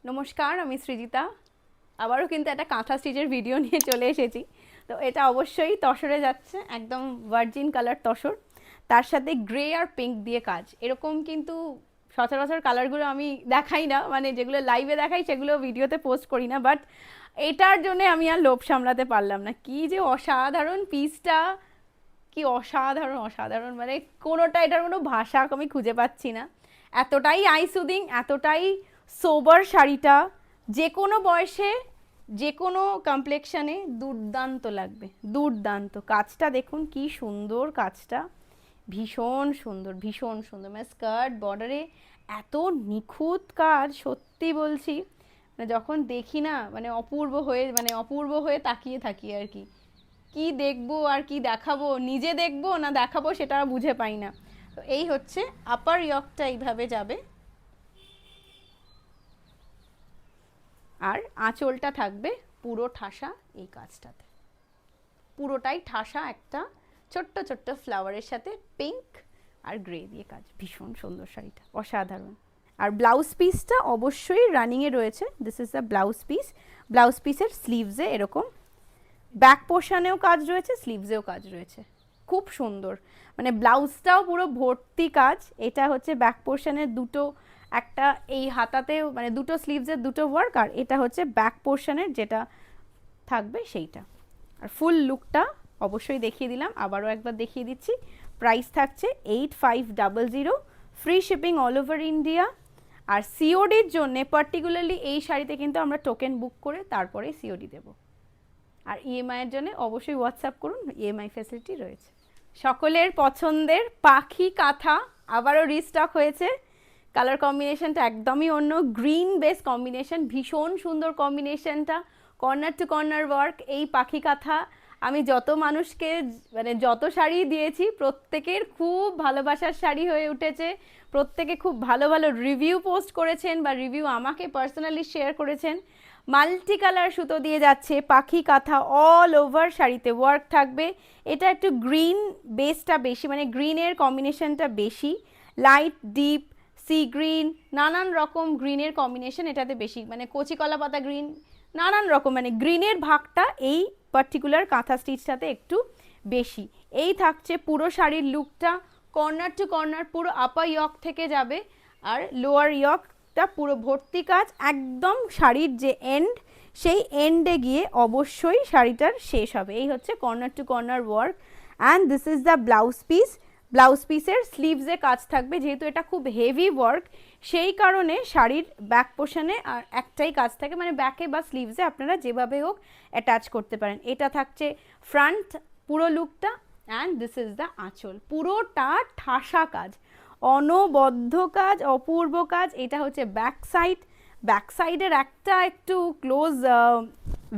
নমস্কার, আমি সৃজিতা। আবারও কিন্তু একটা কাঁথা স্টিচের ভিডিও নিয়ে চলে এসেছি। তো এটা অবশ্যই তসরে যাচ্ছে, একদম ভার্জিন কালার তসর, তার সাথে গ্রে আর পিঙ্ক দিয়ে কাজ। এরকম কিন্তু সচরাচর কালারগুলো আমি দেখাই না, মানে যেগুলো লাইভে দেখাই সেগুলো ভিডিওতে পোস্ট করি না। বাট এটার জন্য আমি আর লোভ সামলাতে পারলাম না। কি যে অসাধারণ পিসটা, কি অসাধারণ অসাধারণ, মানে কোনোটা, এটার কোনো ভাষা আমি খুঁজে পাচ্ছি না। এতটাই আই সুদিং, এতটাই সোবার শাড়িটা যে কোনো বয়সে, যে কোনো কমপ্লেকশানে দুর্দান্ত লাগবে, দুর্দান্ত। কাজটা দেখুন কি সুন্দর, কাজটা ভীষণ সুন্দর, ভীষণ সুন্দর। মানে স্কার্ট বর্ডারে এত নিখুঁত কাজ, সত্যি বলছি, মানে যখন দেখি না, মানে অপূর্ব হয়ে তাকিয়ে থাকি আর কি। কি দেখবো আর কি দেখাবো, নিজে দেখবো না দেখাবো সেটা বুঝে পাই না। তো এই হচ্ছে আপার ইয়কটা, এইভাবে যাবে। আর আঁচলটা থাকবে পুরো ঠাসা এই কাজটাতে, পুরোটাই ঠাসা একটা ছোট্ট ছোট্ট ফ্লাওয়ারের সাথে পিঙ্ক আর গ্রে দিয়ে কাজ। ভীষণ সুন্দর শাড়িটা, অসাধারণ। আর ব্লাউজ পিসটা অবশ্যই রানিংয়ে রয়েছে। This is the blouse piece. Blouse পিসের স্লিভসে এরকম ব্যাক পোর্শনেও কাজ রয়েছে, স্লিভসেও কাজ রয়েছে, খুব সুন্দর। মানে ব্লাউজটাও পুরো ভর্তি কাজ। এটা হচ্ছে ব্যাক পোর্শনের দুটো, একটা এই হাতাতেও, মানে দুটো স্লিভসের দুটো ওয়ার্ক, আর এটা হচ্ছে ব্যাক পোর্শনের যেটা থাকবে সেইটা। আর ফুল লুকটা অবশ্যই দেখিয়ে দিলাম, আবারও একবার দেখিয়ে দিচ্ছি। প্রাইস থাকছে 8500, free shipping all over India. আর সিওডির জন্যে পার্টিকুলারলি এই শাড়িতে কিন্তু আমরা টোকেন বুক করে তারপরে সিওডি দেবো। আর ইএমআইয়ের জন্য অবশ্যই হোয়াটসঅ্যাপ করুন, ইএমআই ফ্যাসিলিটি রয়েছে। সকলের পছন্দের পাখি কাঁথা আবারও রিস্টক হয়েছে। কালার কম্বিনেশনটা একদমই অন্য, গ্রিন বেস কম্বিনেশন, ভীষণ সুন্দর কম্বিনেশনটা, কর্নার টু কর্নার ওয়ার্ক। এই পাখি কাঁথা আমি যত মানুষকে, মানে যত শাড়ি দিয়েছি প্রত্যেকের খুব ভালোবাসার শাড়ি হয়ে উঠেছে। প্রত্যেকে খুব ভালো ভালো রিভিউ পোস্ট করেছেন বা রিভিউ আমাকে পার্সোনালি শেয়ার করেছেন। মাল্টি কালার সুতো দিয়ে যাচ্ছে, পাখি কাঁথা অল ওভার শাড়িতে ওয়ার্ক থাকবে। এটা একটু গ্রিন বেসটা বেশি, মানে গ্রিনের কম্বিনেশনটা বেশি, লাইট ডিপ সি গ্রিন, নানান রকম গ্রিনের কম্বিনেশন এটাতে বেশি, মানে কচি কলা পাতা গ্রিন, নানান রকম, মানে গ্রিনের ভাগটা এই পার্টিকুলার কাঁথা স্টিচটাতে একটু বেশি। এই থাকছে পুরো শাড়ির লুকটা, কর্নার টু কর্নার পুরো আপার ইয়ক থেকে যাবে, আর লোয়ার ইয়কটা পুরো ভর্তি কাজ। একদম শাড়ির যে এন্ড, সেই এন্ডে গিয়ে অবশ্যই শাড়িটার শেষ হবে। এই হচ্ছে corner to corner work. And this is the blouse piece. Blouse পিসের স্লিভসে কাজ থাকবে, যেহেতু এটা খুব হেভি ওয়ার্ক সেই কারণে শাড়ির ব্যাক পোর্শনে আর একটাই কাজ থাকে, মানে ব্যাকে বা স্লিভসে আপনারা যেভাবে হোক অ্যাটাচ করতে পারেন। এটা থাকছে ফ্রন্ট পুরো লুকটা, অ্যান্ড দিস ইজ দ্য আঁচল, পুরোটা ঠাসা কাজ, অনবদ্য কাজ, অপূর্ব কাজ। এটা হচ্ছে ব্যাক সাইড। ব্যাক সাইডের একটা একটু ক্লোজ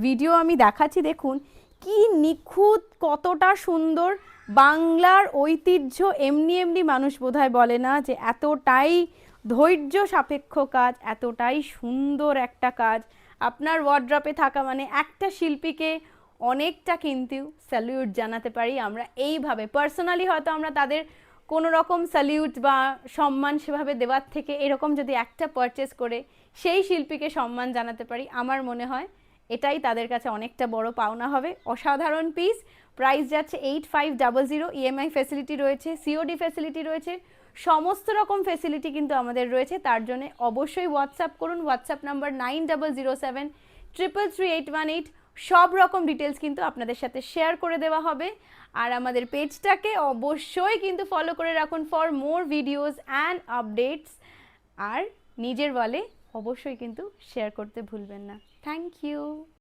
ভিডিও আমি দেখাচ্ছি, দেখুন কি নিখুঁত, কতটা সুন্দর। বাংলার ঐতিহ্য এমনি এমনি মানুষ বোধহয় বলে না, যে এতটাই ধৈর্য সাপেক্ষ কাজ, এতটাই সুন্দর একটা কাজ। আপনার ওয়ার্ড্রপে থাকা মানে একটা শিল্পীকে অনেকটা কিন্তু স্যালিউট জানাতে পারি আমরা এইভাবে। পার্সোনালি হয়তো আমরা তাদের কোনো রকম স্যালিউট বা সম্মান সেভাবে দেওয়ার থেকে এরকম যদি একটা পারচেস করে সেই শিল্পীকে সম্মান জানাতে পারি, আমার মনে হয় এটাই তাদের কাছে অনেকটা বড় পাওনা হবে। অসাধারণ পিস। প্রাইস যাচ্ছে 8500, ইএমআই ফ্যাসিলিটি রয়েছে, সিওডি ফ্যাসিলিটি রয়েছে, সমস্ত রকম ফ্যাসিলিটি কিন্তু আমাদের রয়েছে। তার জন্য অবশ্যই হোয়াটসঅ্যাপ করুন, হোয়াটসঅ্যাপ নাম্বার 9007333818। সব রকম ডিটেলস কিন্তু আপনাদের সাথে শেয়ার করে দেওয়া হবে। আর আমাদের পেজটাকে অবশ্যই কিন্তু ফলো করে রাখুন for more videos and updates. আর নিজের বলে অবশ্যই কিন্তু শেয়ার করতে ভুলবেন না। Thank you.